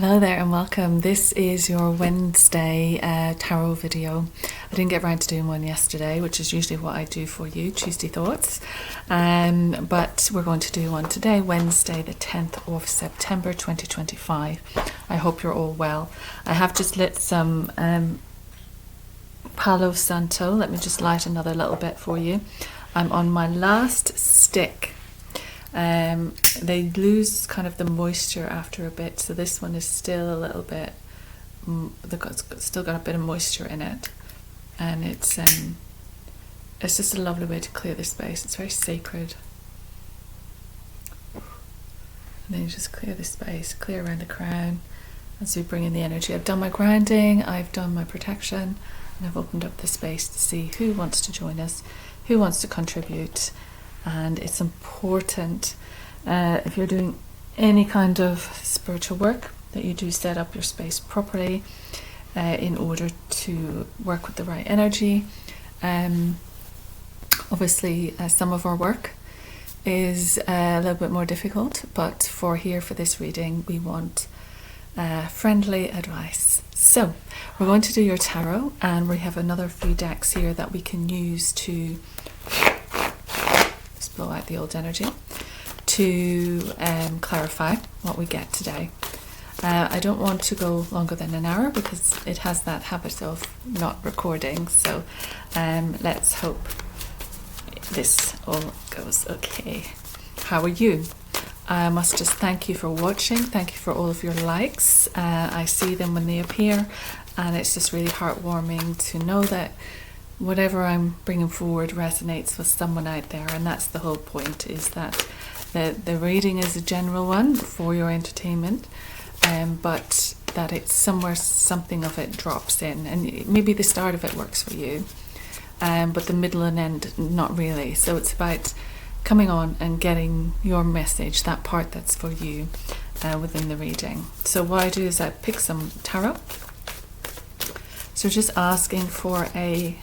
Hello there and welcome. This is your Wednesday tarot video. I didn't get around to doing one yesterday, which is usually what I do for you, Tuesday Thoughts. But we're going to do one today, Wednesday the 10th of September 2025. I hope you're all well. I have just lit some Palo Santo. Let me just light another little bit for you. I'm on my last stick. They lose kind of the moisture after a bit, so this one is still a little bit, still got a bit of moisture in it, and it's just a lovely way to clear the space. It's very sacred. And then you just clear the space, clear around the crown as we bring in the energy. I've done my grounding, I've done my protection, and I've opened up the space to see who wants to join us, who wants to contribute. And it's important if you're doing any kind of spiritual work that you do set up your space properly in order to work with the right energy. Obviously, some of our work is a little bit more difficult, but for this reading, we want friendly advice. So we're going to do your tarot, and we have another few decks here that we can use to blow out the old energy to clarify what we get today. I don't want to go longer than an hour because it has that habit of not recording, so let's hope this all goes okay. How are you? I must just thank you for watching. Thank you for all of your likes. I see them when they appear, and it's just really heartwarming to know that whatever I'm bringing forward resonates with someone out there, and that's the whole point, is that the reading is a general one for your entertainment, but that it's somewhere something of it drops in, and maybe the start of it works for you, but the middle and end not really. So it's about coming on and getting your message, that part that's for you, within the reading. So what I do is I pick some tarot. So just asking for a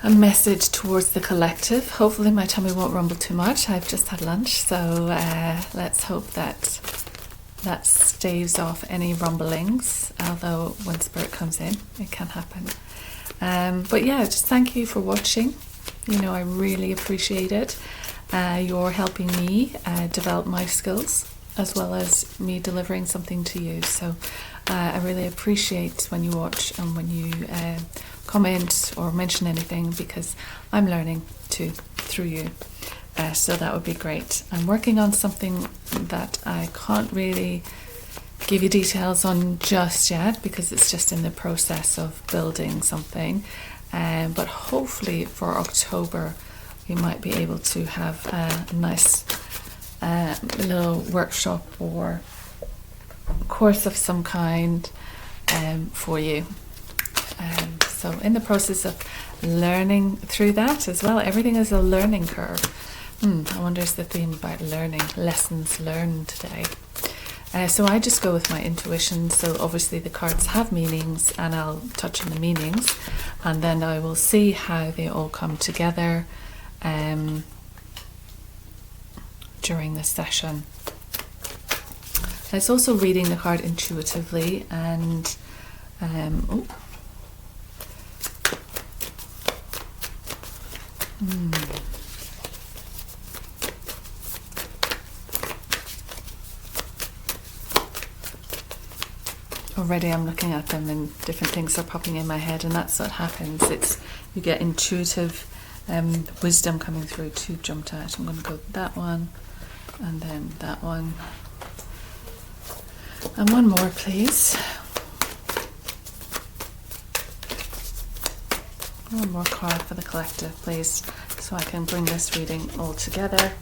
message towards the collective. Hopefully my tummy won't rumble too much. I've just had lunch, so let's hope that staves off any rumblings, although when spirit comes in it can happen. But yeah, just thank you for watching. You know, I really appreciate it. You're helping me develop my skills as well as me delivering something to you, so I really appreciate when you watch and when you comment or mention anything, because I'm learning too through you, so that would be great. I'm working on something that I can't really give you details on just yet because it's just in the process of building something, but hopefully for October we might be able to have a nice little workshop or course of some kind for you. So in the process of learning through that as well. Everything is a learning curve. I wonder is the theme about learning, lessons learned today. So I just go with my intuition. So obviously the cards have meanings, and I'll touch on the meanings, and then I will see how they all come together during the session. It's also reading the card intuitively, and already I'm looking at them and different things are popping in my head, and that's what happens. It's you get intuitive wisdom coming through. Two jumped out. I'm going to go with that one, and then that one, and one more please. One more card for the collective please, so I can bring this reading all together,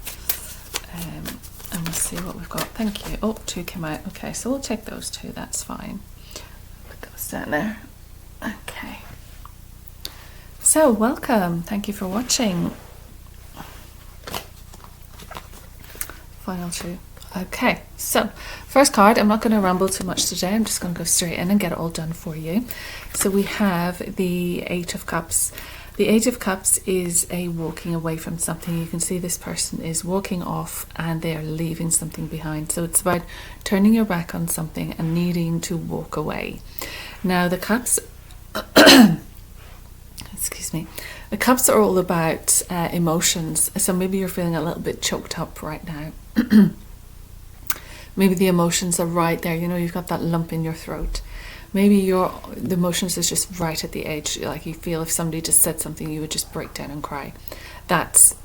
and we'll see what we've got. Thank you. Oh, two came out. Okay, so we'll take those two, that's fine. Put those down there. Okay, so welcome, thank you for watching. Final two. Okay, so first card, I'm not going to ramble too much today, I'm just going to go straight in and get it all done for you. So we have the Eight of Cups. The Age of Cups is a walking away from something. You can see this person is walking off and they are leaving something behind. So it's about turning your back on something and needing to walk away. Now the cups, excuse me, the cups are all about emotions. So maybe you're feeling a little bit choked up right now. Maybe the emotions are right there. You know, you've got that lump in your throat. Maybe the emotions is just right at the edge. Like you feel if somebody just said something, you would just break down and cry. That's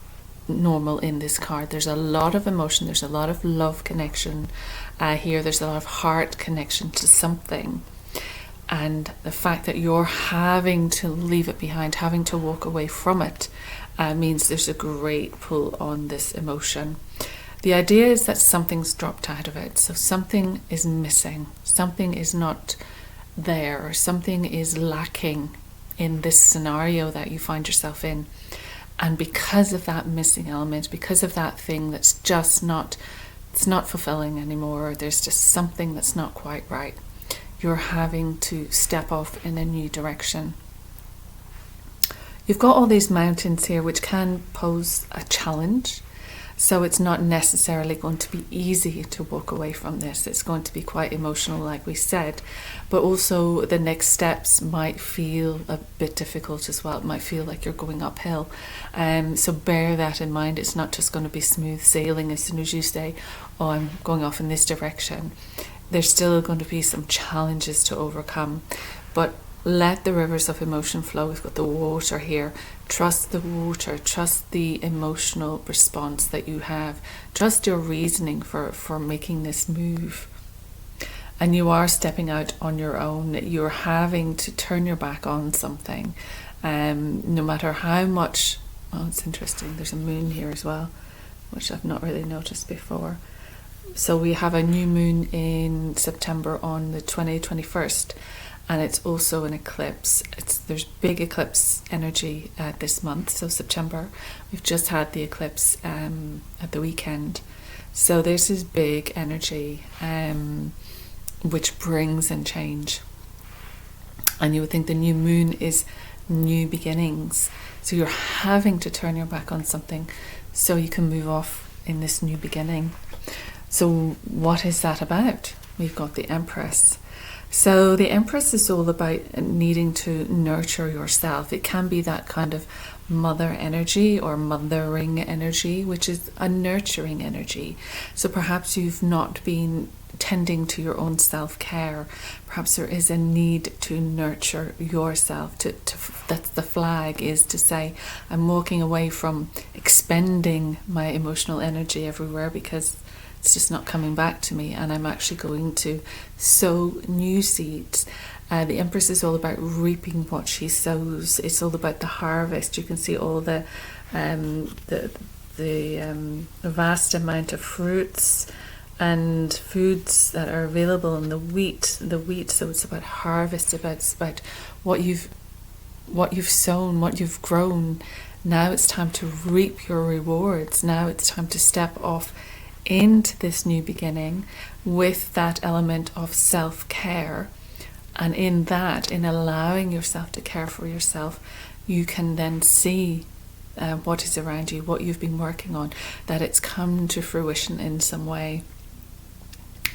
normal in this card. There's a lot of emotion. There's a lot of love connection here. There's a lot of heart connection to something. And the fact that you're having to leave it behind, having to walk away from it, means there's a great pull on this emotion. The idea is that something's dropped out of it. So something is missing. Something is not there, or something is lacking in this scenario that you find yourself in. And because of that missing element, because of that thing that's just not, it's not fulfilling anymore, there's just something that's not quite right, you're having to step off in a new direction. You've got all these mountains here which can pose a challenge. So it's not necessarily going to be easy to walk away from this. It's going to be quite emotional, like we said, but also the next steps might feel a bit difficult as well. It might feel like you're going uphill. So bear that in mind. It's not just going to be smooth sailing as soon as you say, oh, I'm going off in this direction. There's still going to be some challenges to overcome, but let the rivers of emotion flow. We've got the water here. Trust the water. Trust the emotional response that you have. Trust your reasoning for making this move. And you are stepping out on your own. You're having to turn your back on something. No matter how much... Oh, it's interesting. There's a moon here as well, which I've not really noticed before. So we have a new moon in September on the 21st. And it's also an eclipse. There's big eclipse energy this month, so September. We've just had the eclipse at the weekend. So there's this big energy which brings in change. And you would think the new moon is new beginnings. So you're having to turn your back on something so you can move off in this new beginning. So what is that about? We've got the Empress. So the Empress is all about needing to nurture yourself. It can be that kind of mother energy or mothering energy, which is a nurturing energy. So perhaps you've not been tending to your own self-care. Perhaps there is a need to nurture yourself. That's the flag, is to say, I'm walking away from expending my emotional energy everywhere because it's just not coming back to me, and I'm actually going to sow new seeds. The Empress is all about reaping what she sows. It's all about the harvest. You can see all the vast amount of fruits and foods that are available in the wheat. So it's about harvest. It's about what you've sown, what you've grown. Now it's time to reap your rewards. Now it's time to step off into this new beginning with that element of self-care. And in that, in allowing yourself to care for yourself, you can then see what is around you, what you've been working on, that it's come to fruition in some way.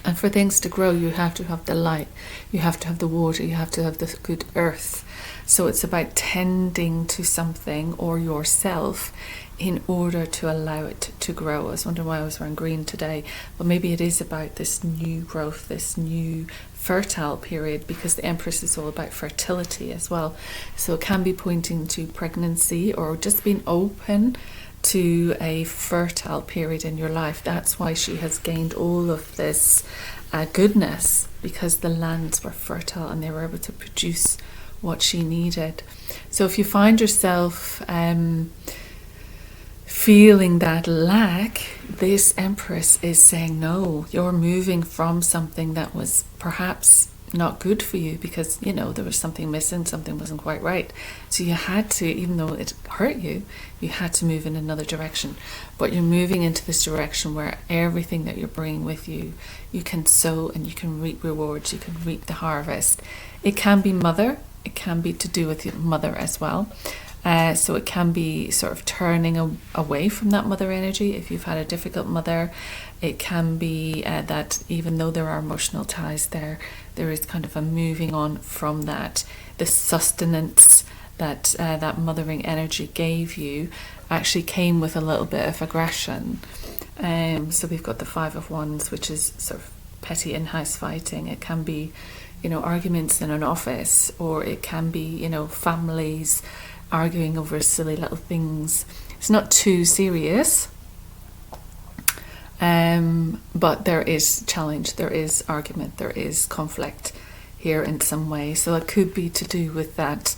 And for things to grow, you have to have the light, you have to have the water, you have to have the good earth. So it's about tending to something or yourself in order to allow it to grow. I was wondering why I was wearing green today, but maybe it is about this new growth, this new fertile period, because the Empress is all about fertility as well. So it can be pointing to pregnancy or just being open to a fertile period in your life. That's why she has gained all of this goodness, because the lands were fertile and they were able to produce what she needed. So if you find yourself feeling that lack, this Empress is saying, no, you're moving from something that was perhaps not good for you because, you know, there was something missing, something wasn't quite right. So you had to, even though it hurt you, you had to move in another direction. But you're moving into this direction where everything that you're bringing with you, you can sow and you can reap rewards, you can reap the harvest. It can be mother, it can be to do with your mother as well. So it can be sort of turning away from that mother energy. If you've had a difficult mother, it can be that even though there are emotional ties there, there is kind of a moving on from that. The sustenance that that mothering energy gave you actually came with a little bit of aggression. So we've got the Five of Wands, which is sort of petty in-house fighting. It can be, arguments in an office, or it can be, families arguing over silly little things. It's not too serious, but there is challenge, there is argument, there is conflict here in some way. So it could be to do with that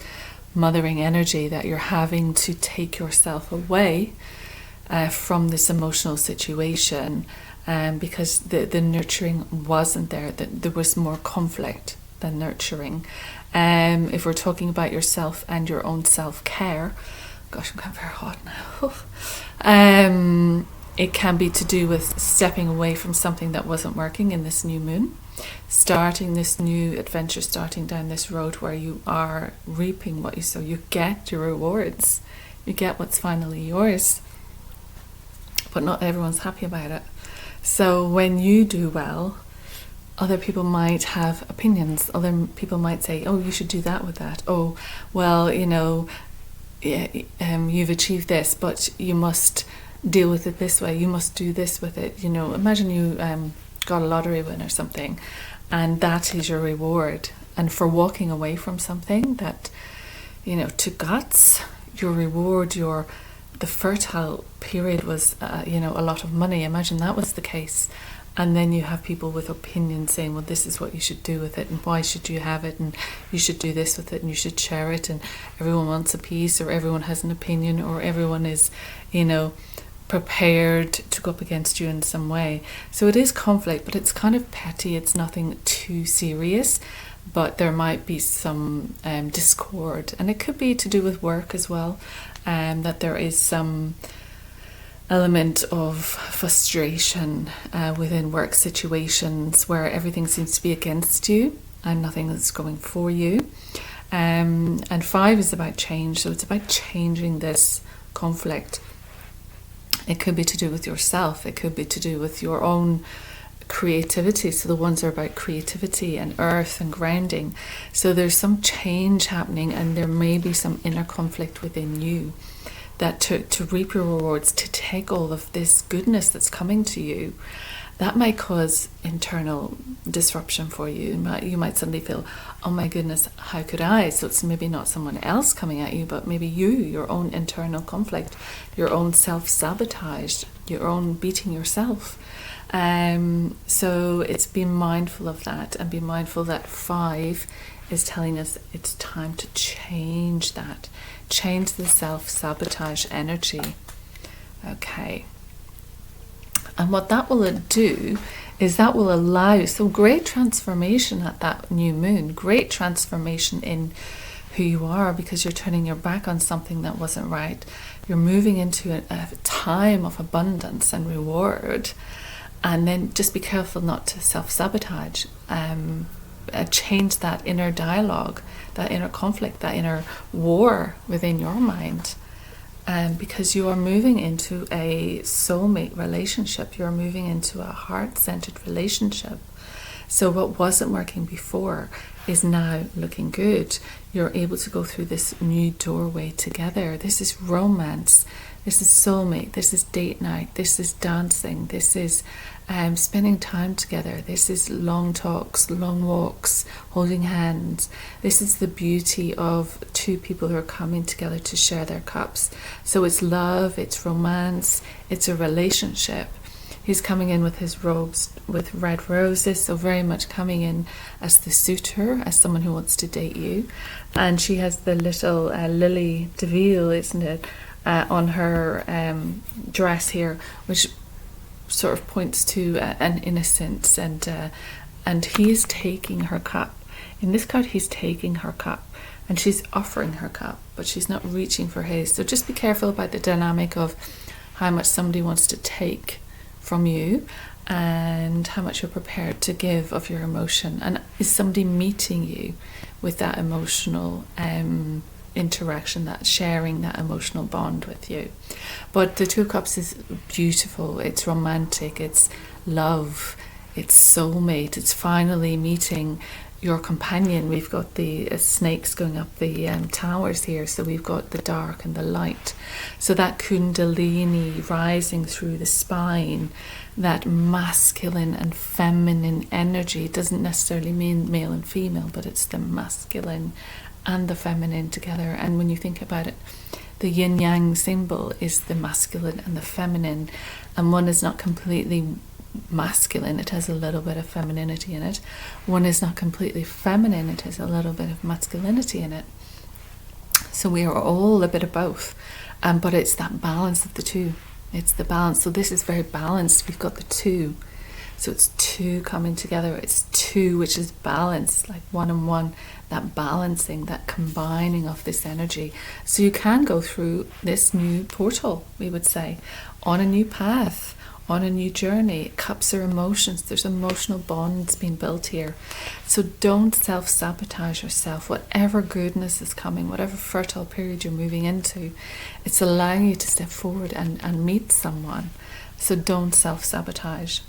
mothering energy, that you're having to take yourself away from this emotional situation, because the nurturing wasn't there, that there was more conflict than nurturing. If we're talking about yourself and your own self-care, gosh, I'm getting very hot now. It can be to do with stepping away from something that wasn't working in this new moon, starting this new adventure, starting down this road where you are reaping what you sow. You get your rewards, you get what's finally yours, but not everyone's happy about it. So when you do well, other people might have opinions. Other people might say, oh, you should do that with that. Oh, well, you've achieved this, but you must deal with it this way. You must do this with it. Imagine you got a lottery win or something, and that is your reward. And for walking away from something that, to guts, your reward, the fertile period was, a lot of money. Imagine that was the case. And then you have people with opinions saying, well, this is what you should do with it, and why should you have it, and you should do this with it, and you should share it, and everyone wants a piece, or everyone has an opinion, or everyone is, prepared to go up against you in some way. So it is conflict, but it's kind of petty. It's nothing too serious, but there might be some discord, and it could be to do with work as well, that there is some element of frustration within work situations where everything seems to be against you and nothing is going for you. And 5 is about change, so it's about changing this conflict. It could be to do with yourself, it could be to do with your own creativity. So the ones are about creativity and earth and grounding. So there's some change happening, and there may be some inner conflict within you, that to reap your rewards, to take all of this goodness that's coming to you, that might cause internal disruption for you. You might suddenly feel, oh my goodness, how could I? So it's maybe not someone else coming at you, but maybe your own internal conflict, your own self-sabotage, your own beating yourself. So it's being mindful of that, and be mindful that 5 is telling us it's time to change that. Change the self-sabotage energy. Okay. And what that will do is that will allow, so great transformation at that new moon, great transformation in who you are, because you're turning your back on something that wasn't right. You're moving into a time of abundance and reward. And then just be careful not to self-sabotage. Change that inner dialogue, that inner conflict, that inner war within your mind, because you are moving into a soulmate relationship. You're moving into a heart-centered relationship. So what wasn't working before is now looking good. You're able to go through this new doorway together. This is romance. This is soulmate. This is date night. This is dancing. This is spending time together. This is long talks, long walks, holding hands. This is the beauty of two people who are coming together to share their cups. So it's love, it's romance, it's a relationship. He's coming in with his robes with red roses, so very much coming in as the suitor, as someone who wants to date you. And she has the little lily de ville, isn't it, on her dress here, which sort of points to an innocence, and he's taking her cup. In this card, he's taking her cup, and she's offering her cup, but she's not reaching for his. So just be careful about the dynamic of how much somebody wants to take from you and how much you're prepared to give of your emotion. And is somebody meeting you with that emotional interaction, that sharing, that emotional bond with you. But the Two of Cups is beautiful, it's romantic, it's love, it's soulmate, it's finally meeting your companion. We've got the snakes going up the towers here, so we've got the dark and the light. So that kundalini rising through the spine, that masculine and feminine energy, doesn't necessarily mean male and female, but it's the masculine and the feminine together. And when you think about it, the yin yang symbol is the masculine and the feminine, and one is not completely masculine, it has a little bit of femininity in it. One is not completely feminine, it has a little bit of masculinity in it. So we are all a bit of both, but it's that balance of the two. It's the balance. So this is very balanced. We've got the two, so it's two coming together. It's two, which is balance, like one and one, that balancing, that combining of this energy. So you can go through this new portal, we would say, on a new path, on a new journey. Cups are emotions. There's emotional bonds being built here. So don't self-sabotage yourself. Whatever goodness is coming, whatever fertile period you're moving into, it's allowing you to step forward and meet someone. So don't self-sabotage.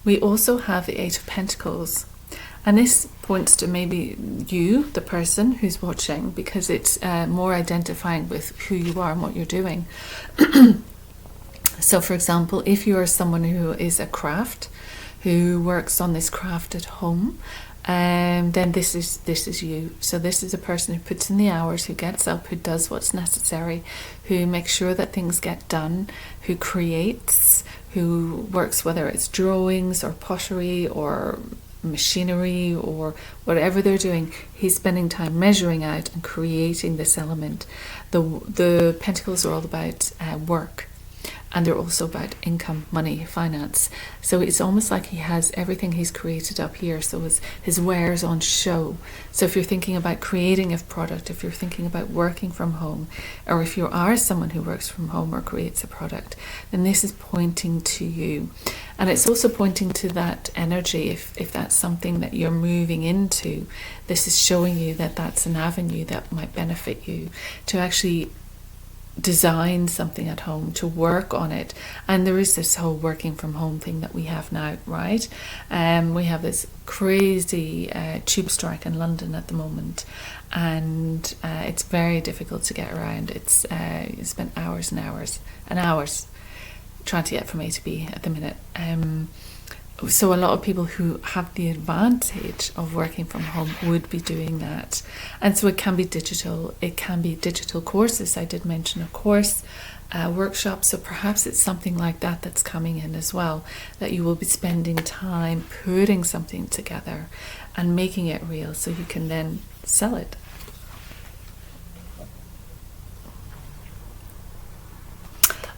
We also have the Eight of Pentacles. And this points to maybe you, the person who's watching, because it's more identifying with who you are and what you're doing. So for example, if you are someone who is a craft, who works on this craft at home, then this is you. So this is a person who puts in the hours, who gets up, who does what's necessary, who makes sure that things get done, who creates, who works, whether it's drawings or pottery or machinery or whatever they're doing. He's spending time measuring out and creating this element. The pentacles are all about work. And they're also about income, money, finance. So it's almost like he has everything he's created up here. So his wares on show. So if you're thinking about creating a product, if you're thinking about working from home, or if you are someone who works from home or creates a product, then this is pointing to you. And it's also pointing to that energy. If that's something that you're moving into, this is showing you that that's an avenue that might benefit you to actually design something at home, to work on it. And there is this whole working from home thing that we have now, right? We have this crazy tube strike in London at the moment, and it's very difficult to get around. It's you spend hours and hours and hours trying to get from A to B at the minute. So a lot of people who have the advantage of working from home would be doing that. And so it can be digital. It can be digital courses. I did mention a course, workshops. So perhaps it's something like that that's coming in as well, that you will be spending time putting something together and making it real so you can then sell it.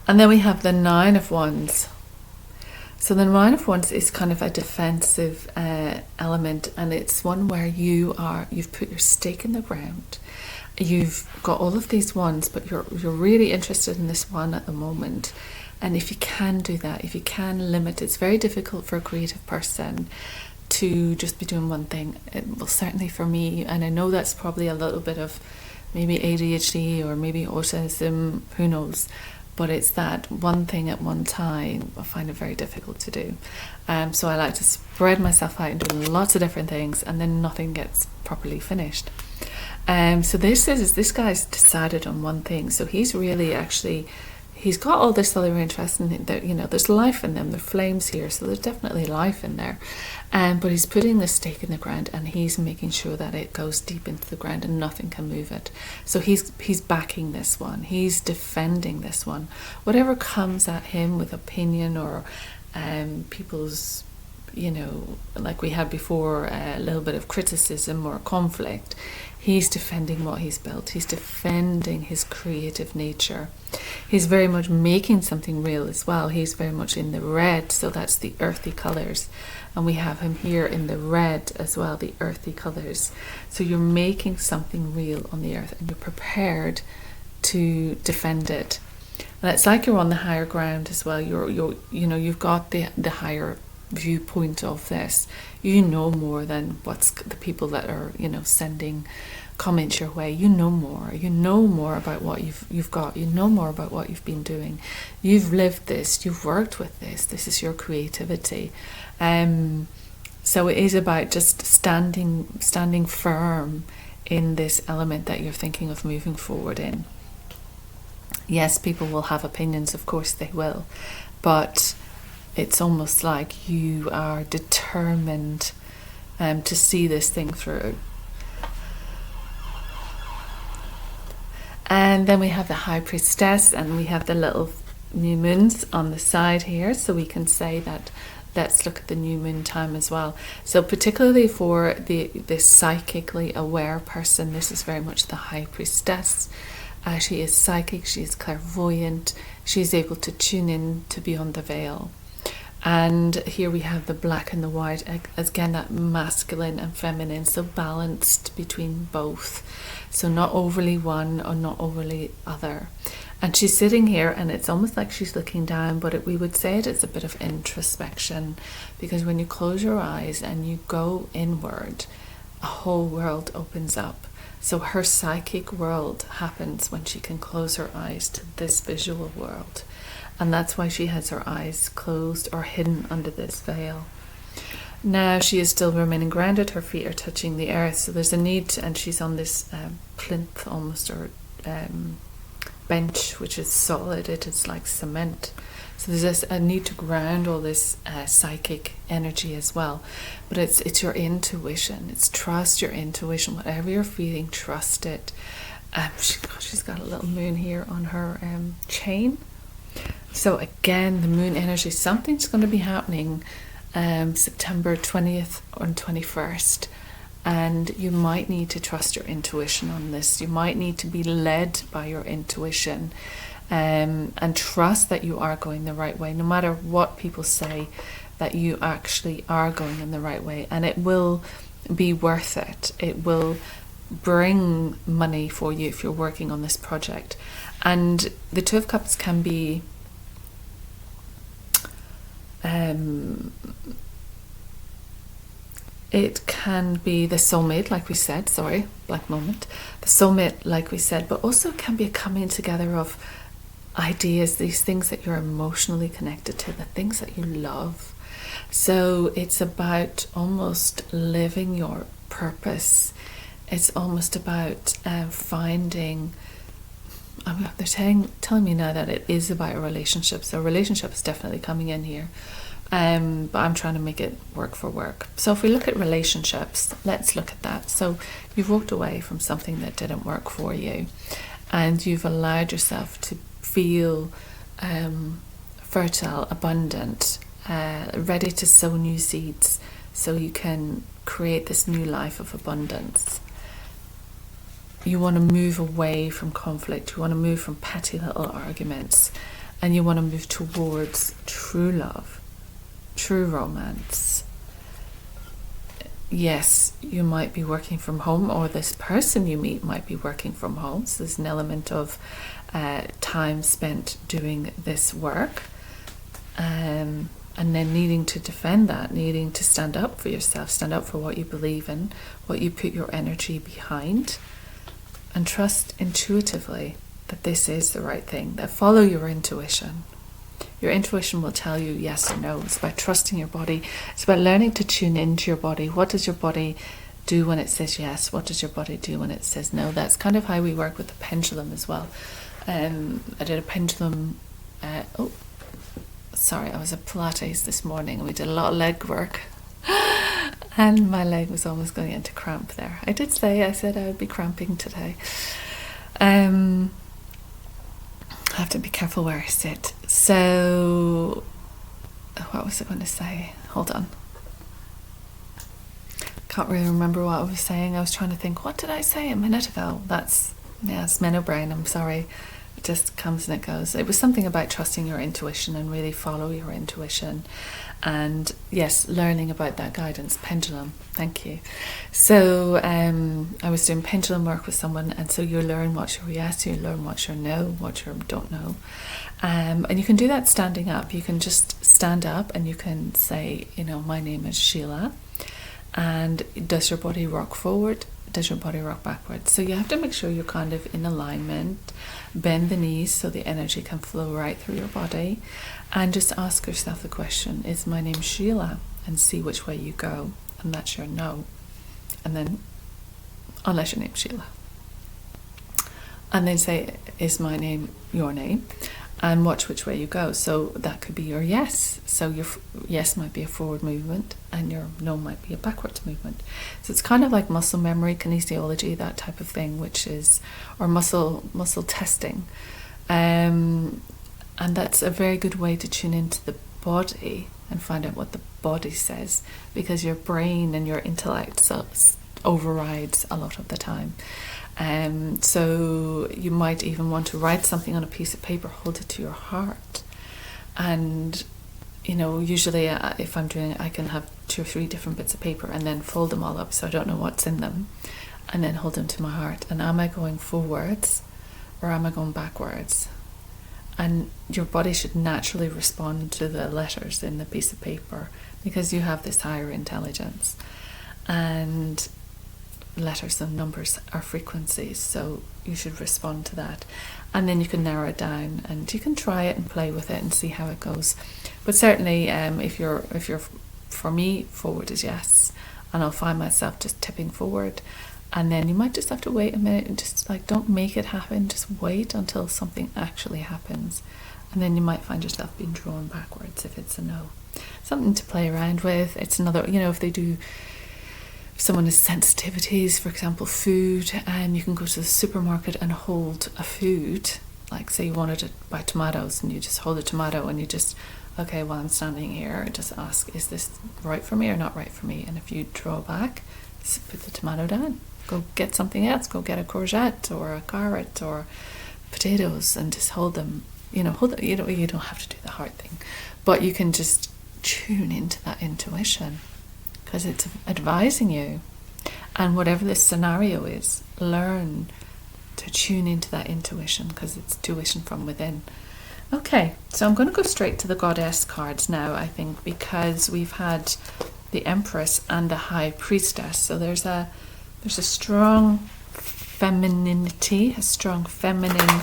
And then we have the Nine of Wands. So the Nine of Wands is kind of a defensive element, and it's one where you've put your stake in the ground. You've got all of these wands, but you're really interested in this one at the moment. And if you can do that, if you can limit, it's very difficult for a creative person to just be doing one thing. Well, certainly for me, and I know that's probably a little bit of maybe ADHD or maybe autism, who knows. But it's that one thing at one time. I find it very difficult to do. So I like to spread myself out and do lots of different things, and then nothing gets properly finished. So this guy's decided on one thing. So he's really actually, he's got all this other interest in there. You know, there's life in them. There are flames here, so there's definitely life in there. But he's putting the stake in the ground, and he's making sure that it goes deep into the ground and nothing can move it. So he's backing this one. He's defending this one. Whatever comes at him with opinion or people's, you know, like we had before, a little bit of criticism or conflict, he's defending what he's built. He's defending his creative nature. He's very much making something real as well. He's very much in the red, so that's the earthy colours. And we have him here in the red as well, the earthy colours. So you're making something real on the earth, and you're prepared to defend it. And it's like you're on the higher ground as well. You've got the higher viewpoint of this. You know more than what's the people that are, you know, sending comments your way. You know more. You know more about what you've got. You know more about what you've been doing. You've lived this. You've worked with this. This is your creativity. So it is about just standing firm in this element that you're thinking of moving forward in. Yes, people will have opinions, of course they will, but it's almost like you are determined to see this thing through. And then we have the High Priestess, and we have the little new moons on the side here, so we can say that let's look at the new moon time as well. So particularly for this psychically aware person, this is very much the High Priestess. She is psychic, she is clairvoyant, she is able to tune in to beyond the veil. And here we have the black and the white, again that masculine and feminine, so balanced between both, so not overly one or not overly other. And she's sitting here, and it's almost like she's looking down, but we would say it's a bit of introspection, because when you close your eyes and you go inward, a whole world opens up. So her psychic world happens when she can close her eyes to this visual world. And that's why she has her eyes closed or hidden under this veil. Now she is still remaining grounded, her feet are touching the earth, so there's a need, and she's on this plinth almost, or bench, which is solid, it is like cement. So there's a need to ground all this psychic energy as well. But it's your intuition, it's trust your intuition, whatever you're feeling, trust it. She's got a little moon here on her chain. So again, the moon energy, something's going to be happening September 20th or 21st, and you might need to trust your intuition on this. You might need to be led by your intuition, and trust that you are going the right way, no matter what people say, that you actually are going in the right way, and it will be worth it. It will bring money for you if you're working on this project. And the Two of Cups can be it can be the soulmate, like we said, sorry, black moment, the soulmate, like we said, but also it can be a coming together of ideas, these things that you're emotionally connected to, the things that you love. So it's about almost living your purpose. It's almost about finding, they're telling me now that it is about a relationship, so a relationship is definitely coming in here, but I'm trying to make it work for work. So if we look at relationships, let's look at that. So you've walked away from something that didn't work for you, and you've allowed yourself to feel fertile, abundant, ready to sow new seeds so you can create this new life of abundance. You want to move away from conflict, you want to move from petty little arguments, and you want to move towards true love, true romance. Yes, you might be working from home, or this person you meet might be working from home, so there's an element of time spent doing this work, and then needing to defend that, needing to stand up for yourself, stand up for what you believe in, what you put your energy behind, and trust intuitively that this is the right thing, that follow your intuition. Your intuition will tell you yes or no. It's about trusting your body. It's about learning to tune into your body. What does your body do when it says yes? What does your body do when it says no? That's kind of how we work with the pendulum as well. I did a pendulum, I was at Pilates this morning, and we did a lot of leg work. And my leg was almost going into cramp there. I said I would be cramping today. I have to be careful where I sit. So, what was I going to say? Hold on. Can't really remember what I was saying. I was trying to think, what did I say a minute ago? It's menno brain, I'm sorry. It just comes and it goes. It was something about trusting your intuition and really follow your intuition. And yes, learning about that guidance, pendulum, thank you. So I was doing pendulum work with someone, and so you learn what's your yes, you learn what's your no, what you don't know. And you can do that standing up. You can just stand up and you can say, my name is Sheila. And does your body rock forward? Does your body rock backwards? So you have to make sure you're kind of in alignment. Bend the knees so the energy can flow right through your body. And just ask yourself the question, is my name Sheila? And see which way you go. And that's your no. And then, unless your name's Sheila. And then say, is my name your name? And watch which way you go. So that could be your yes. So your yes might be a forward movement and your no might be a backwards movement. So it's kind of like muscle memory, kinesiology, that type of thing, which is, or muscle testing. And that's a very good way to tune into the body and find out what the body says, because your brain and your intellect overrides a lot of the time. So you might even want to write something on a piece of paper, hold it to your heart. And, usually if I'm doing it, I can have 2 or 3 different bits of paper and then fold them all up so I don't know what's in them, and then hold them to my heart. And am I going forwards or am I going backwards? And your body should naturally respond to the letters in the piece of paper, because you have this higher intelligence. And letters and numbers are frequencies, so you should respond to that. And then you can narrow it down, and you can try it and play with it and see how it goes. But certainly if you're for me, forward is yes, and I'll find myself just tipping forward. And then you might just have to wait a minute and just don't make it happen, just wait until something actually happens, and then you might find yourself being drawn backwards if it's a no. Something to play around with. It's another, if someone has sensitivities, for example, food, and you can go to the supermarket and hold a food, like say you wanted to buy tomatoes, and you just hold a tomato and you just, okay, while I'm standing here, just ask, is this right for me or not right for me? And if you draw back, just put the tomato down. Go get something else. Go get a courgette or a carrot or potatoes and just hold them. You don't have to do the hard thing, but you can just tune into that intuition, because it's advising you. And whatever the scenario is, learn to tune into that intuition, because it's tuition from within. Okay, so I'm going to go straight to the Goddess cards now, I think, because we've had the Empress and the High Priestess. So there's a strong femininity, a strong feminine,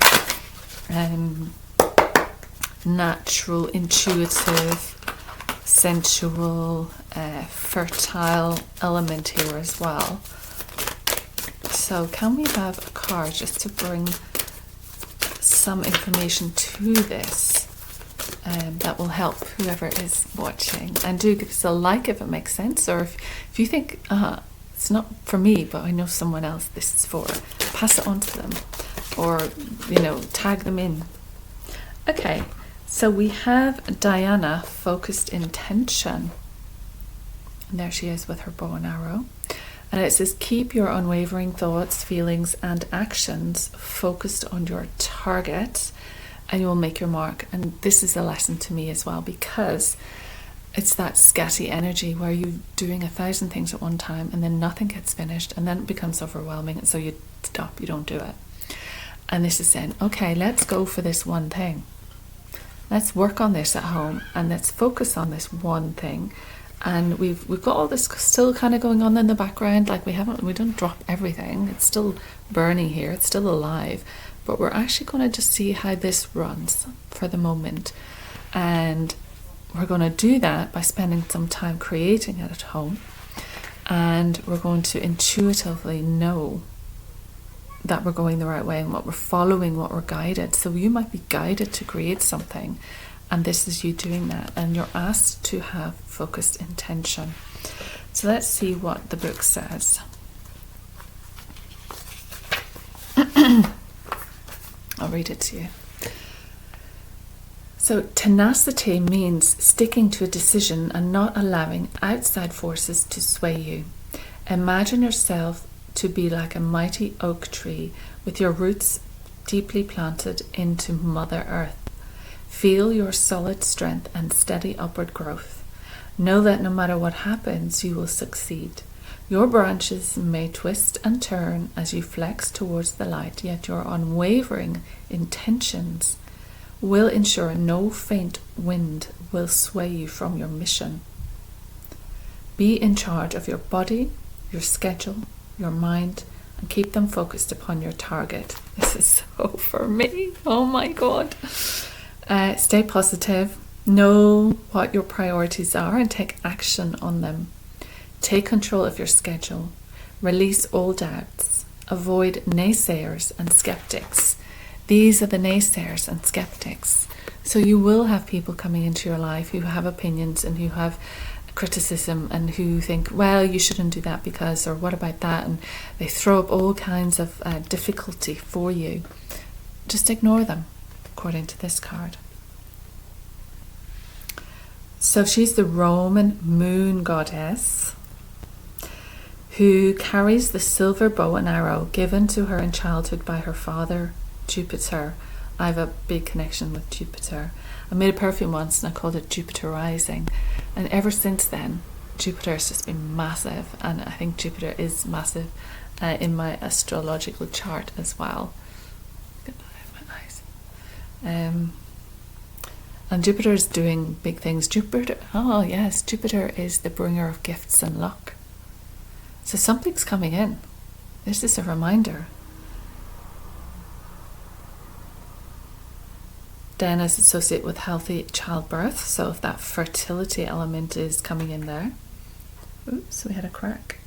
natural, intuitive, sensual, fertile element here as well. So can we have a card just to bring some information to this that will help whoever is watching? And do give us a like if it makes sense, or if you think it's not for me but I know someone else this is for, pass it on to them, or tag them in. Okay, so we have Diana, focused intention, and there she is with her bow and arrow, and it says, keep your unwavering thoughts, feelings and actions focused on your target and you will make your mark. And this is a lesson to me as well, because it's that scatty energy where you're doing 1,000 things at one time and then nothing gets finished, and then it becomes overwhelming, and so you stop, you don't do it. And this is saying, okay, let's go for this one thing. Let's work on this at home and let's focus on this one thing. And we've got all this still kind of going on in the background, like we don't drop everything. It's still burning here, it's still alive, but we're actually going to just see how this runs for the moment. And we're going to do that by spending some time creating it at home, and we're going to intuitively know that we're going the right way and what we're following, what we're guided. So you might be guided to create something, and this is you doing that, and you're asked to have focused intention. So let's see what the book says. I'll read it to you. So tenacity means sticking to a decision and not allowing outside forces to sway you. Imagine yourself to be like a mighty oak tree with your roots deeply planted into Mother Earth. Feel your solid strength and steady upward growth. Know that no matter what happens, you will succeed. Your branches may twist and turn as you flex towards the light, yet your unwavering intentions will ensure no faint wind will sway you from your mission. Be in charge of your body, your schedule, your mind, and keep them focused upon your target. This is so for me. Oh my God. Stay positive. Know what your priorities are and take action on them. Take control of your schedule. Release all doubts. Avoid naysayers and skeptics. These are the naysayers and skeptics. So you will have people coming into your life who have opinions and who have criticism and who think, well, you shouldn't do that because, or what about that? And they throw up all kinds of difficulty for you. Just ignore them, according to this card. So she's the Roman moon goddess who carries the silver bow and arrow given to her in childhood by her father, Jupiter. I have a big connection with Jupiter. I made a perfume once and I called it Jupiter Rising. And ever since then, Jupiter has just been massive. And I think Jupiter is massive in my astrological chart as well. Get that out of my eyes. And Jupiter is doing big things. Jupiter is the bringer of gifts and luck. So something's coming in. This is a reminder. Then is associated with healthy childbirth. So if that fertility element is coming in there. Oops, we had a crack.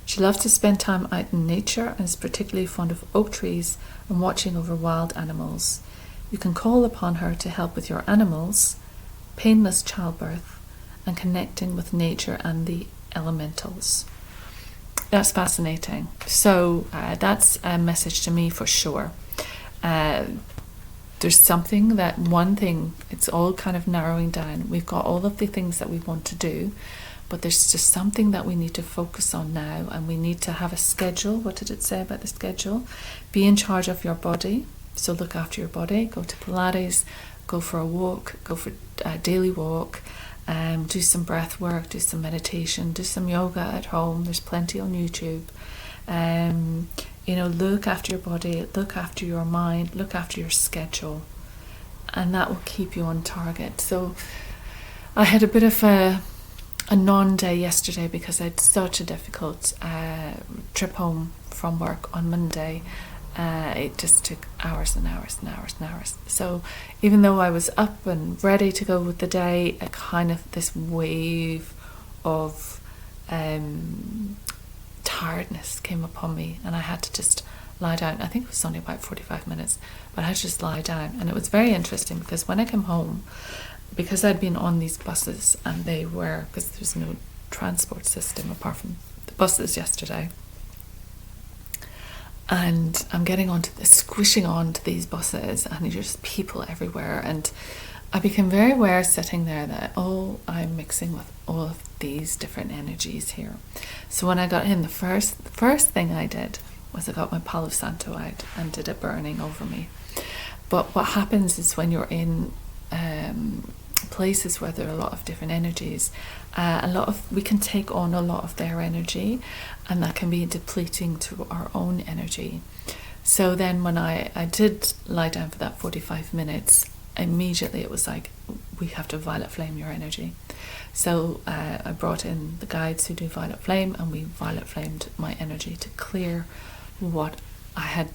She loves to spend time out in nature and is particularly fond of oak trees and watching over wild animals. You can call upon her to help with your animals, painless childbirth, and connecting with nature and the elementals. That's fascinating. So that's a message to me for sure. There's something that one thing, it's all kind of narrowing down. We've got all of the things that we want to do, but there's just something that we need to focus on now, and we need to have a schedule. What did it say about the schedule? Be in charge of your body. So look after your body. Go to Pilates, go for a walk, go for a daily walk. Do some breath work, do some meditation, do some yoga at home. There's plenty on YouTube. Look after your body, look after your mind, look after your schedule, and that will keep you on target. So I had a bit of a non-day yesterday because I had such a difficult trip home from work on Monday. It just took hours and hours and hours and hours. So even though I was up and ready to go with the day, a kind of this wave of tiredness came upon me, and I had to just lie down. I think it was only about 45 minutes, but I had to just lie down. And it was very interesting because when I came home, because I'd been on these buses and because there was no transport system apart from the buses yesterday, and I'm squishing onto these buses, and there's just people everywhere, and I became very aware sitting there that I'm mixing with all of these different energies here. So when I got in, the first thing I did was I got my Palo Santo out and did a burning over me. But what happens is when you're in places where there are a lot of different energies, we can take on a lot of their energy, and that can be depleting to our own energy. So then when I did lie down for that 45 minutes, immediately it was like, we have to violet flame your energy. So I brought in the guides who do violet flame, and we violet flamed my energy to clear what I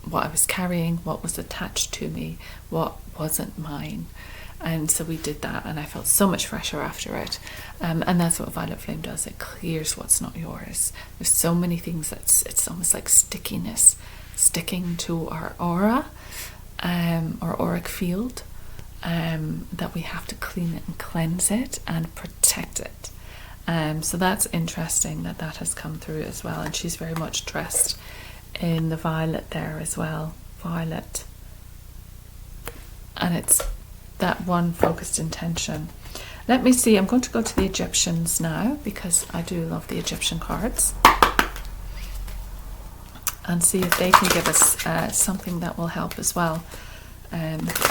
was carrying, what was attached to me, what wasn't mine. And so we did that, and I felt so much fresher after it. And that's what violet flame does. It clears what's not yours. There's so many things it's almost like stickiness, sticking to our aura, our auric field, that we have to clean it and cleanse it and protect it. So that's interesting that has come through as well. And she's very much dressed in the violet there as well. Violet. And it's that one focused intention. Let me see, I'm going to go to the Egyptians now, because I do love the Egyptian cards, and see if they can give us something that will help as well. Let's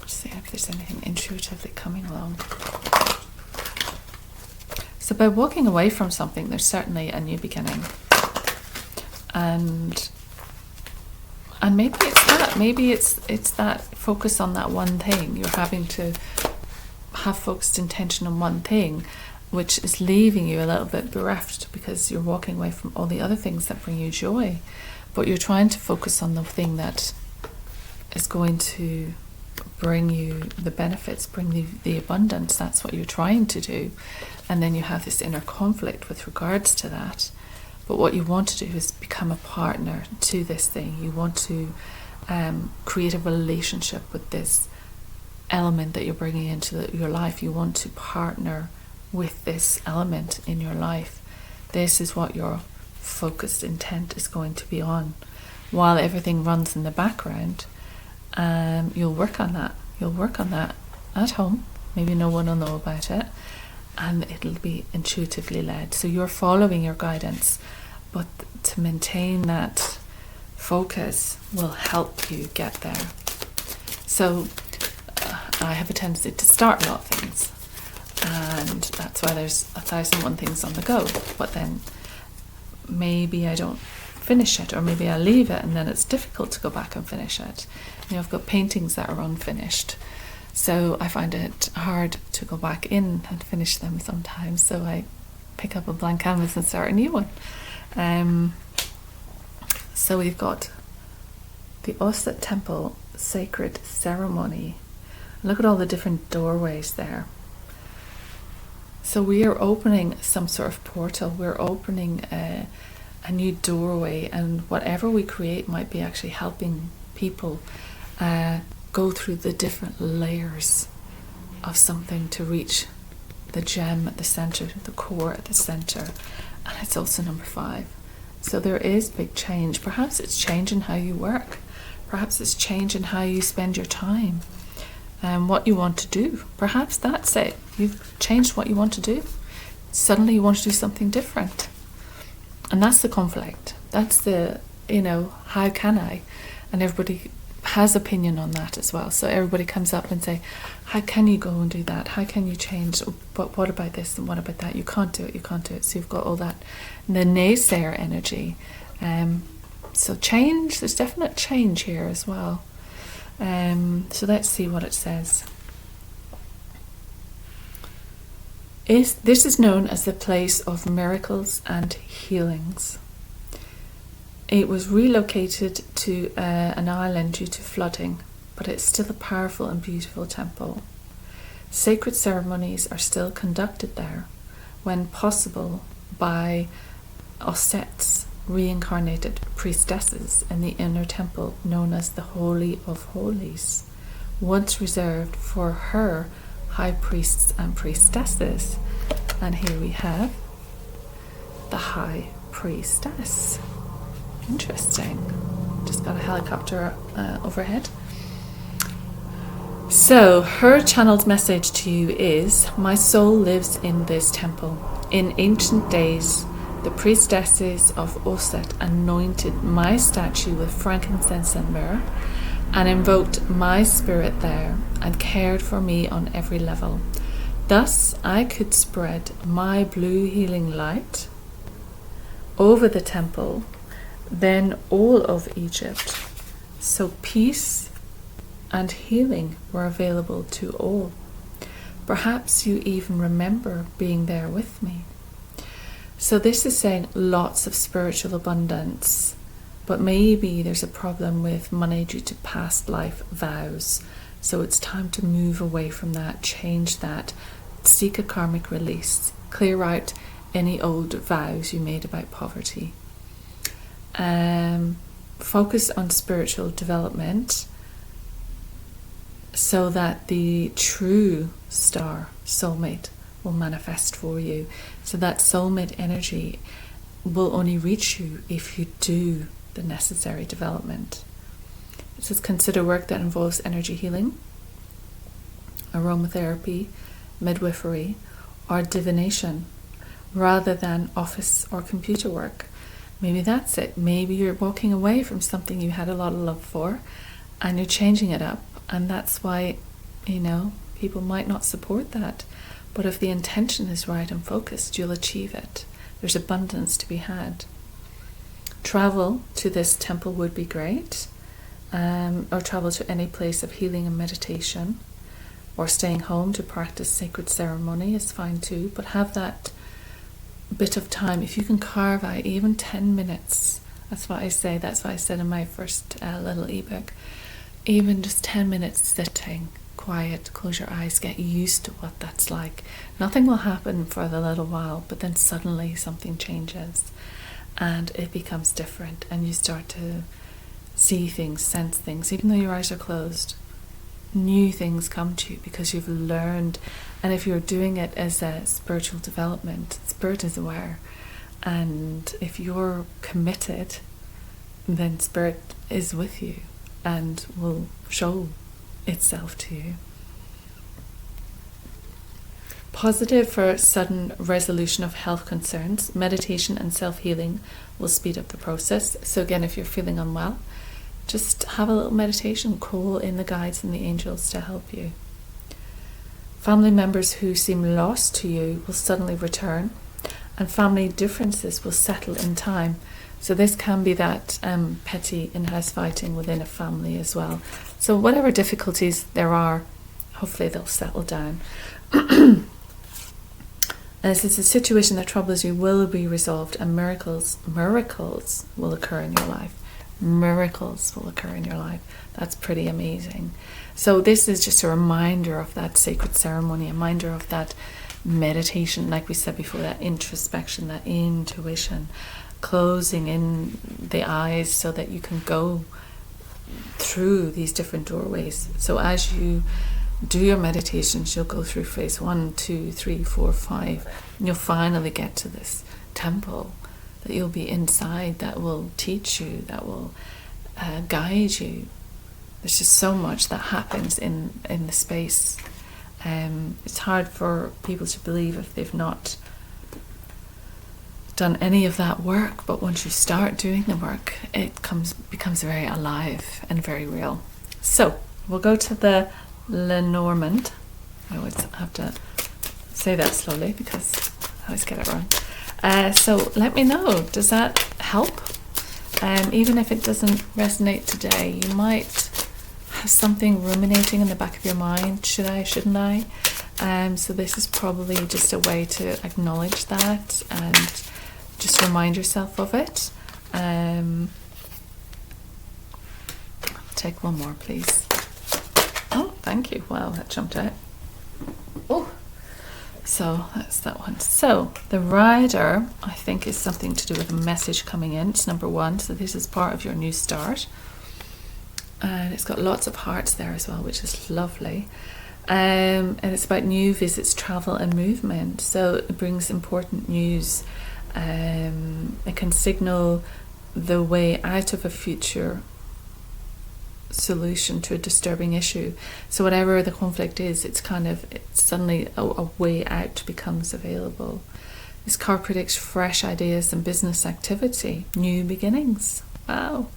see if there's there's anything intuitively coming along. So by walking away from something, there's certainly a new beginning. And maybe it's that. Maybe it's that focus on that one thing. You're having to have focused intention on one thing, which is leaving you a little bit bereft because you're walking away from all the other things that bring you joy. But you're trying to focus on the thing that is going to bring you the benefits, bring the abundance. That's what you're trying to do. And then you have this inner conflict with regards to that. But what you want to do is become a partner to this thing. You want to create a relationship with this element that you're bringing into your life. You want to partner with this element in your life. This is what your focused intent is going to be on. While everything runs in the background, you'll work on that. You'll work on that at home. Maybe no one will know about it. And it'll be intuitively led. So you're following your guidance, but to maintain that focus will help you get there. So I have a tendency to start a lot of things, and that's why there's 1,001 things on the go. But then maybe I don't finish it, or maybe I leave it, and then it's difficult to go back and finish it. I've got paintings that are unfinished. So I find it hard to go back in and finish them sometimes. So I pick up a blank canvas and start a new one. So we've got the Auset Temple Sacred Ceremony. Look at all the different doorways there. So we are opening some sort of portal. We're opening a new doorway, and whatever we create might be actually helping people go through the different layers of something to reach the gem at the center, the core at the center. And it's also number 5. So there is big change. Perhaps it's changing how you work. Perhaps it's changing how you spend your time and what you want to do. Perhaps that's it. You've changed what you want to do. Suddenly you want to do something different. And that's the conflict. That's the, how can I? And everybody has opinion on that as well. So everybody comes up and say, how can you go and do that? How can you change? But what about this and what about that? You can't do it, you can't do it. So you've got all that, the naysayer energy. So change, there's definite change here as well. So let's see what it says. This is known as the place of miracles and healings. It was relocated to an island due to flooding, but it's still a powerful and beautiful temple. Sacred ceremonies are still conducted there, when possible, by Ausets, reincarnated priestesses in the inner temple known as the Holy of Holies, once reserved for her high priests and priestesses. And here we have the High Priestess. Interesting. Just got a helicopter overhead. So her channeled message to you is, my soul lives in this temple. In ancient days, the priestesses of Auset anointed my statue with frankincense and myrrh and invoked my spirit there and cared for me on every level. Thus I could spread my blue healing light over the temple, then all of Egypt. So peace and healing were available to all. Perhaps you even remember being there with me. So this is saying lots of spiritual abundance, but maybe there's a problem with money due to past life vows. So it's time to move away from that, change that, seek a karmic release, clear out any old vows you made about poverty. Focus on spiritual development so that the true star soulmate will manifest for you. So that soulmate energy will only reach you if you do the necessary development. It says consider work that involves energy healing, aromatherapy, midwifery, or divination, rather than office or computer work. Maybe that's it. Maybe you're walking away from something you had a lot of love for and you're changing it up, and that's why People might not support that, but if the intention is right and focused, you'll achieve it. There's abundance to be had. Travel to this temple would be great, or travel to any place of healing and meditation, or staying home to practice sacred ceremony is fine too, but have that bit of time. If you can carve out even 10 minutes, that's what I say, that's what I said in my first little ebook, even just 10 minutes sitting quiet, close your eyes, get used to what that's like. Nothing will happen for a little while, but then suddenly something changes and it becomes different, and you start to see things, sense things, even though your eyes are closed. New things come to you because you've learned. And if you're doing it as a spiritual development, Spirit is aware, and if you're committed, then Spirit is with you and will show itself to you. Positive for sudden resolution of health concerns. Meditation and self-healing will speed up the process. So again, if you're feeling unwell, just have a little meditation, call in the guides and the angels to help you. Family members who seem lost to you will suddenly return, and family differences will settle in time. So this can be that petty in-house fighting within a family as well. So whatever difficulties there are, hopefully they'll settle down. As it's a situation that troubles you will be resolved, and miracles will occur in your life. Miracles will occur in your life. That's pretty amazing. So this is just a reminder of that sacred ceremony, a reminder of that meditation, like we said before, that introspection, that intuition, closing in the eyes so that you can go through these different doorways. So as you do your meditations, you'll go through phase 1, 2, 3, 4, 5, and you'll finally get to this temple that you'll be inside, that will teach you, that will guide you. There's just so much that happens in the space. It's hard for people to believe if they've not done any of that work, but once you start doing the work, it becomes very alive and very real. So we'll go to the Lenormand. I always have to say that slowly because I always get it wrong. So let me know, does that help? Even if it doesn't resonate today, you might have something ruminating in the back of your mind. Should I, shouldn't I? So this is probably just a way to acknowledge that and just remind yourself of it. Take one more, please. Oh, thank you. Wow, that jumped out. Oh, so that's that one. So the rider, I think, is something to do with a message coming in. It's number 1. So this is part of your new start. And it's got lots of hearts there as well, which is lovely. And it's about new visits, travel and movement. So it brings important news. It can signal the way out of a future solution to a disturbing issue. So whatever the conflict is, it's suddenly a way out becomes available. This card predicts fresh ideas and business activity, new beginnings. Wow.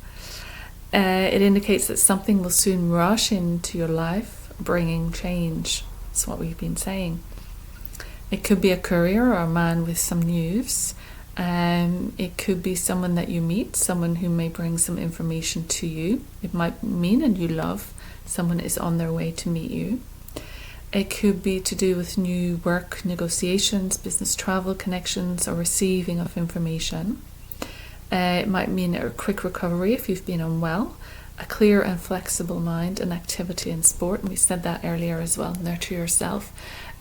It indicates that something will soon rush into your life, bringing change. That's what we've been saying. It could be a courier or a man with some news. It could be someone that you meet, someone who may bring some information to you. It might mean a new love. Someone is on their way to meet you. It could be to do with new work negotiations, business travel connections, or receiving of information. It might mean a quick recovery if you've been unwell, a clear and flexible mind, and activity in sport. And we said that earlier as well. Nurture yourself.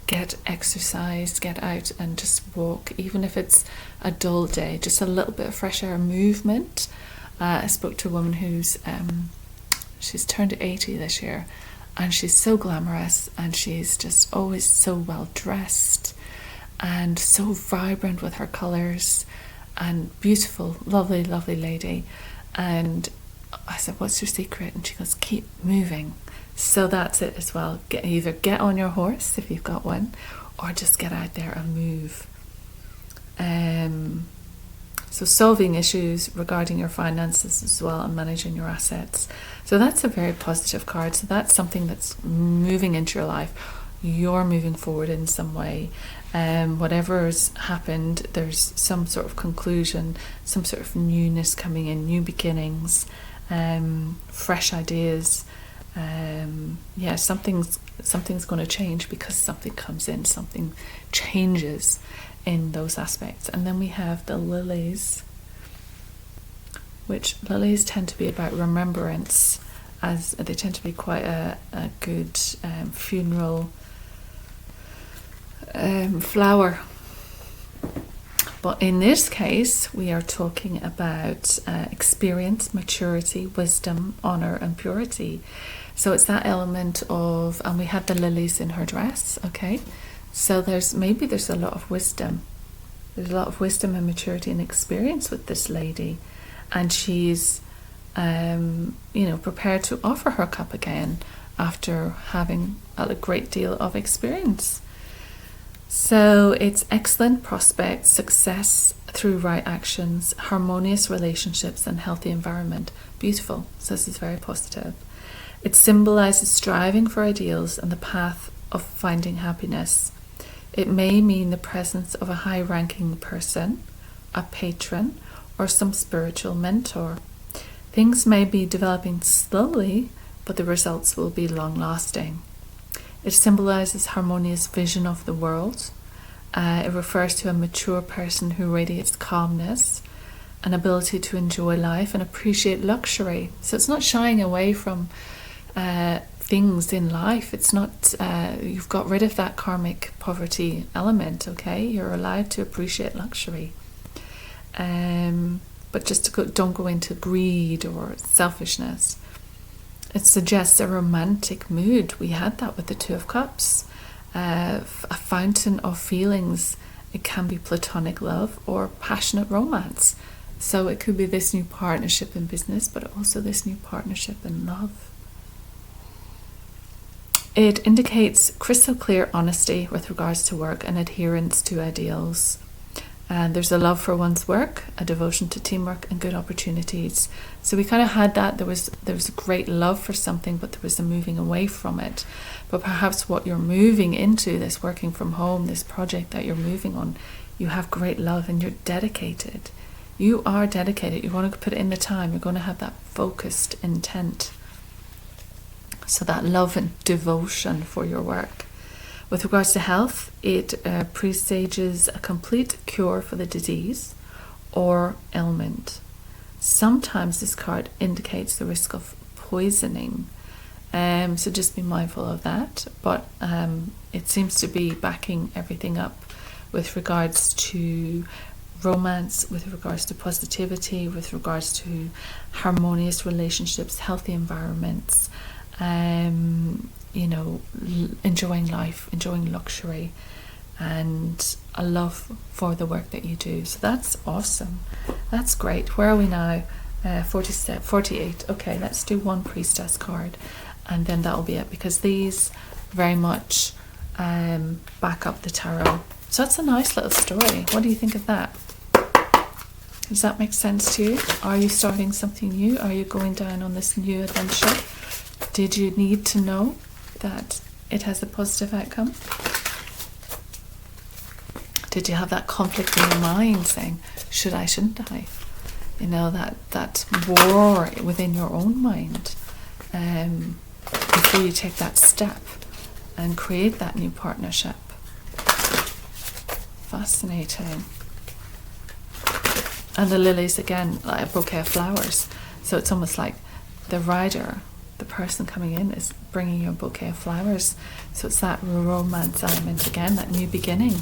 Get exercise, get out and just walk, even if it's a dull day, just a little bit of fresh air, movement. I spoke to a woman who's she's turned 80 this year, and she's so glamorous, and she's just always so well dressed and so vibrant with her colours, and beautiful, lovely, lovely lady. And I said, what's your secret? And she goes, keep moving. So that's it as well. Either get on your horse if you've got one, or just get out there and move. So solving issues regarding your finances as well, and managing your assets. So that's a very positive card. So that's something that's moving into your life. You're moving forward in some way. Whatever's happened, there's some sort of conclusion, some sort of newness coming in, new beginnings, fresh ideas. Something's going to change because something comes in, something changes in those aspects. And then we have the lilies, which lilies tend to be about remembrance, as they tend to be quite a good funeral flower. But in this case, we are talking about experience, maturity, wisdom, honour and purity. So it's that element of, and we had the lilies in her dress, okay? So there's a lot of wisdom. There's a lot of wisdom and maturity and experience with this lady. And she's, prepared to offer her cup again after having a great deal of experience. So it's excellent prospects, success through right actions, harmonious relationships and healthy environment. Beautiful. So this is very positive. It symbolises striving for ideals and the path of finding happiness. It may mean the presence of a high-ranking person, a patron, or some spiritual mentor. Things may be developing slowly, but the results will be long-lasting. It symbolises harmonious vision of the world. It refers to a mature person who radiates calmness, an ability to enjoy life and appreciate luxury. So it's not shying away from things in life. It's not, you've got rid of that karmic poverty element, okay? You're allowed to appreciate luxury. But just don't go into greed or selfishness. It suggests a romantic mood. We had that with the Two of Cups. A fountain of feelings. It can be platonic love or passionate romance. So it could be this new partnership in business, but also this new partnership in love. It indicates crystal clear honesty with regards to work and adherence to ideals. And there's a love for one's work, a devotion to teamwork and good opportunities. So we kind of had that. There was a great love for something, but there was a moving away from it. But perhaps what you're moving into, this working from home, this project that you're moving on, you have great love and you're dedicated. You are dedicated. You want to put in the time. You're going to have that focused intent. So that love and devotion for your work. With regards to health, it presages a complete cure for the disease or ailment. Sometimes this card indicates the risk of poisoning. So just be mindful of that. But it seems to be backing everything up with regards to romance, with regards to positivity, with regards to harmonious relationships, healthy environments, enjoying life, enjoying luxury, and a love for the work that you do. So that's awesome. That's great. Where are we now? 48. Okay, let's do one priestess card, and then that'll be it, because these very much back up the tarot. So that's a nice little story. What do you think of that? Does that make sense to you? Are you starting something new? Are you going down on this new adventure? Did you need to know that it has a positive outcome? Did you have that conflict in your mind saying, should I, shouldn't I? That war within your own mind before you take that step and create that new partnership. Fascinating. And the lilies, again, like a bouquet of flowers. So it's almost like the rider, the person coming in, is bringing you a bouquet of flowers. So it's that romance element again, that new beginning.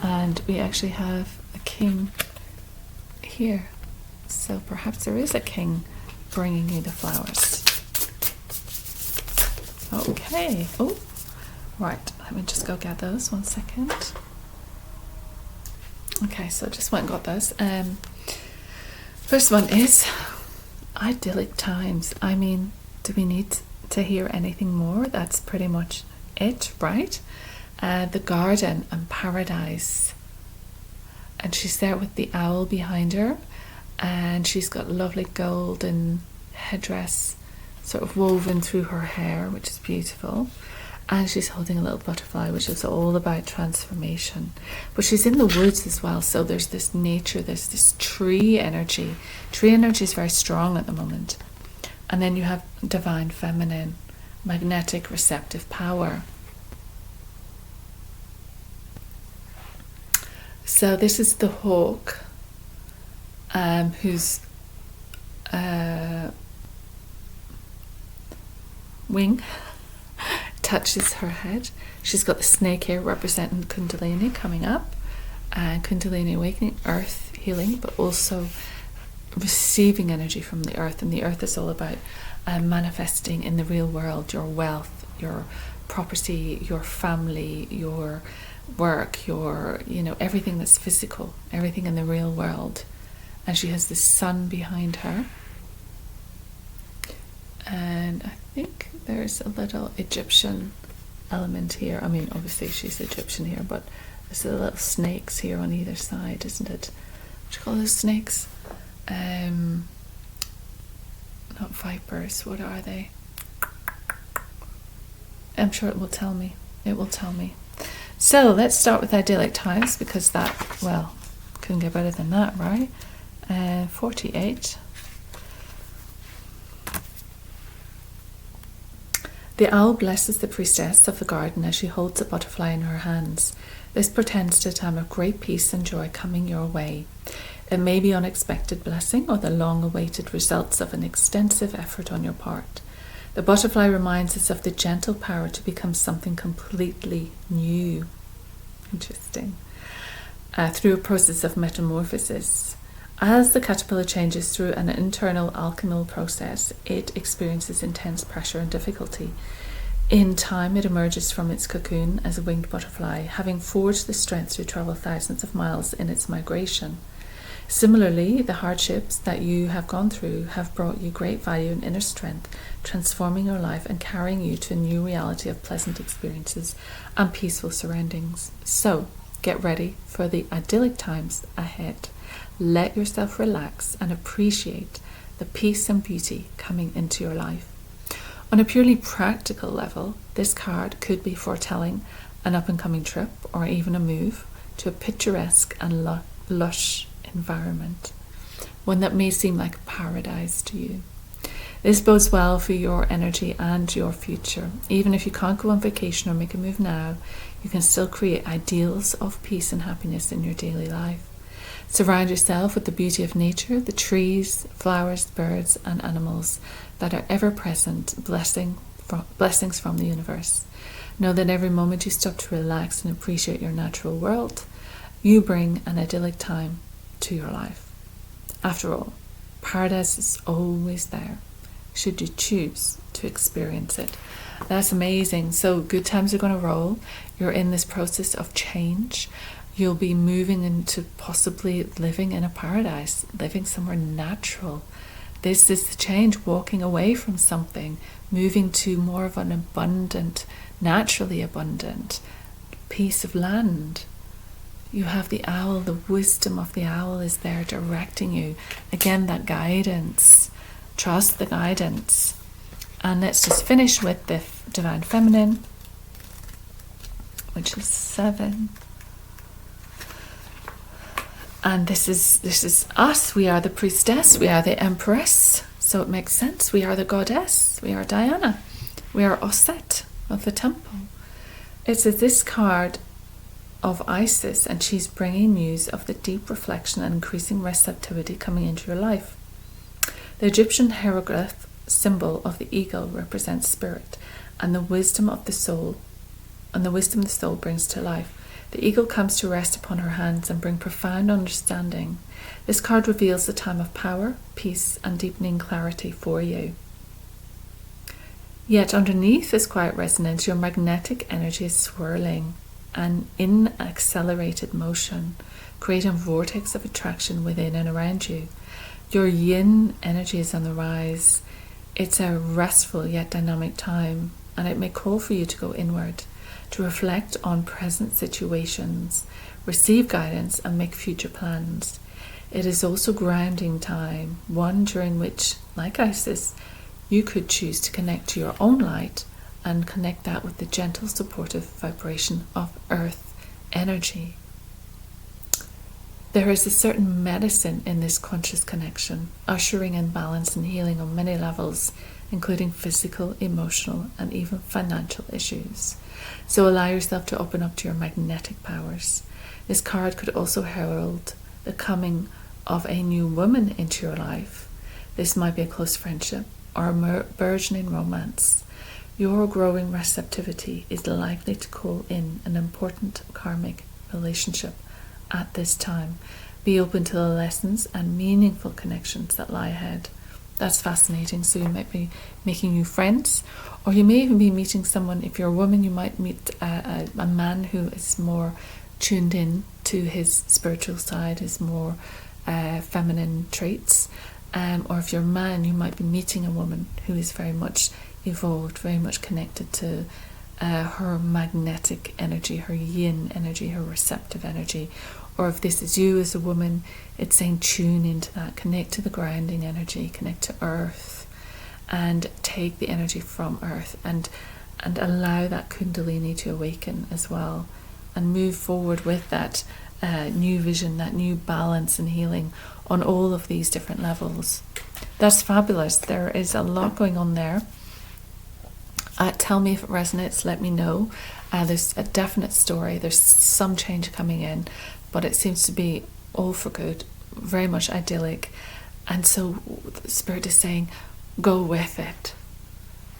And we actually have a king here. So perhaps there is a king bringing you the flowers. Okay. Oh, right. Let me just go get those. 1 second. Okay, so just went and got those. First one is idyllic times. I mean, do we need to hear anything more? That's pretty much it, right? The garden and paradise. And she's there with the owl behind her, and she's got lovely golden headdress sort of woven through her hair, which is beautiful. And she's holding a little butterfly, which is all about transformation. But she's in the woods as well, so there's this nature, there's this tree energy. Tree energy is very strong at the moment. And then you have divine feminine, magnetic receptive power. So this is the hawk, whose wing touches her head. She's got the snake here representing Kundalini coming up, and Kundalini awakening, earth healing, but also receiving energy from the earth. And the earth is all about manifesting in the real world your wealth, your property, your family, your work, your, everything that's physical, everything in the real world. And she has the sun behind her. And I think there's a little Egyptian element here. I mean, obviously she's Egyptian here, but there's the little snakes here on either side, isn't it? What do you call those snakes? Not vipers. What are they? I'm sure it will tell me. It will tell me. So let's start with idyllic times, because that, well, couldn't get better than that, right? 48. The owl blesses the priestess of the garden as she holds a butterfly in her hands. This portends to a time of great peace and joy coming your way. It may be unexpected blessing or the long-awaited results of an extensive effort on your part. The butterfly reminds us of the gentle power to become something completely new. Interesting. Through a process of metamorphosis. As the caterpillar changes through an internal alchemical process, it experiences intense pressure and difficulty. In time, it emerges from its cocoon as a winged butterfly, having forged the strength to travel thousands of miles in its migration. Similarly, the hardships that you have gone through have brought you great value and inner strength, transforming your life and carrying you to a new reality of pleasant experiences and peaceful surroundings. So, get ready for the idyllic times ahead. Let yourself relax and appreciate the peace and beauty coming into your life. On a purely practical level, this card could be foretelling an up-and-coming trip or even a move to a picturesque and lush environment, one that may seem like paradise to you. This bodes well for your energy and your future. Even if you can't go on vacation or make a move now, you can still create ideals of peace and happiness in your daily life. Surround yourself with the beauty of nature, the trees, flowers, birds, and animals that are ever-present blessings from the universe. Know that every moment you stop to relax and appreciate your natural world, you bring an idyllic time to your life. After all, paradise is always there, should you choose to experience it. That's amazing. So good times are going to roll. You're in this process of change. You'll be moving into possibly living in a paradise, living somewhere natural. This is the change, walking away from something, moving to more of an abundant, naturally abundant piece of land. You have the owl, the wisdom of the owl is there directing you. Again, that guidance. Trust the guidance. And let's just finish with the divine feminine, which is 7. And this is us. We are the priestess. We are the empress. So it makes sense. We are the goddess. We are Diana. We are Auset of the temple. It's this card of Isis, and she's bringing news of the deep reflection and increasing receptivity coming into your life. The Egyptian hieroglyph symbol of the eagle represents spirit and the wisdom of the soul, and the wisdom the soul brings to life. The eagle comes to rest upon her hands and bring profound understanding. This card reveals the time of power, peace, and deepening clarity for you. Yet underneath this quiet resonance, your magnetic energy is swirling and in accelerated motion, creating a vortex of attraction within and around you. Your yin energy is on the rise. It's a restful yet dynamic time, and it may call for you to go inward, to reflect on present situations, receive guidance, and make future plans. It is also grounding time, one during which, like Isis, you could choose to connect to your own light and connect that with the gentle, supportive vibration of earth energy. There is a certain medicine in this conscious connection, ushering in balance and healing on many levels, including physical, emotional, and even financial issues. So allow yourself to open up to your magnetic powers. This card could also herald the coming of a new woman into your life. This might be a close friendship or a burgeoning romance. Your growing receptivity is likely to call in an important karmic relationship at this time. Be open to the lessons and meaningful connections that lie ahead. That's fascinating. So you might be making new friends, or you may even be meeting someone. If you're a woman, you might meet a man who is more tuned in to his spiritual side, his more feminine traits. Or if you're a man, you might be meeting a woman who is very much evolved, very much connected to her magnetic energy, her yin energy, her receptive energy. Or if this is you as a woman, it's saying tune into that, connect to the grounding energy, connect to earth, and take the energy from earth and allow that kundalini to awaken as well, and move forward with that new vision, that new balance and healing on all of these different levels. That's fabulous. There is a lot going on there. Tell me if it resonates, let me know. There's a definite story, there's some change coming in, but it seems to be all for good, very much idyllic. And so the Spirit is saying, go with it.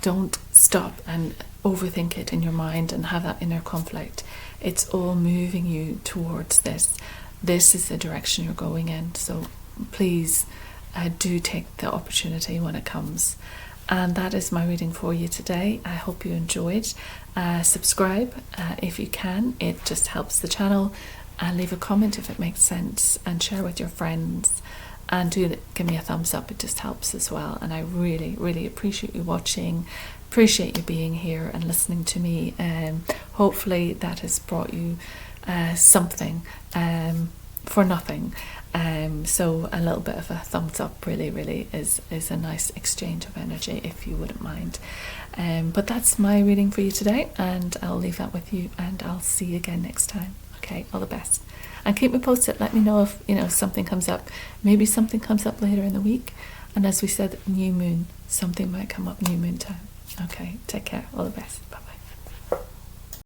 Don't stop and overthink it in your mind and have that inner conflict. It's all moving you towards this. This is the direction you're going in. So please do take the opportunity when it comes. And that is my reading for you today. I hope you enjoyed. Subscribe if you can. It just helps the channel. Leave a comment if it makes sense, and share with your friends. And do give me a thumbs up. It just helps as well. And I really, really appreciate you watching. Appreciate you being here and listening to me. Hopefully that has brought you something for nothing. So a little bit of a thumbs up really is a nice exchange of energy, if you wouldn't mind. But that's my reading for you today, and I'll leave that with you, and I'll see you again next time. Okay, all the best. And keep me posted. Let me know if something comes up. Maybe something comes up later in the week. And as we said, new moon. Something might come up new moon time. Okay, take care. All the best. Bye-bye.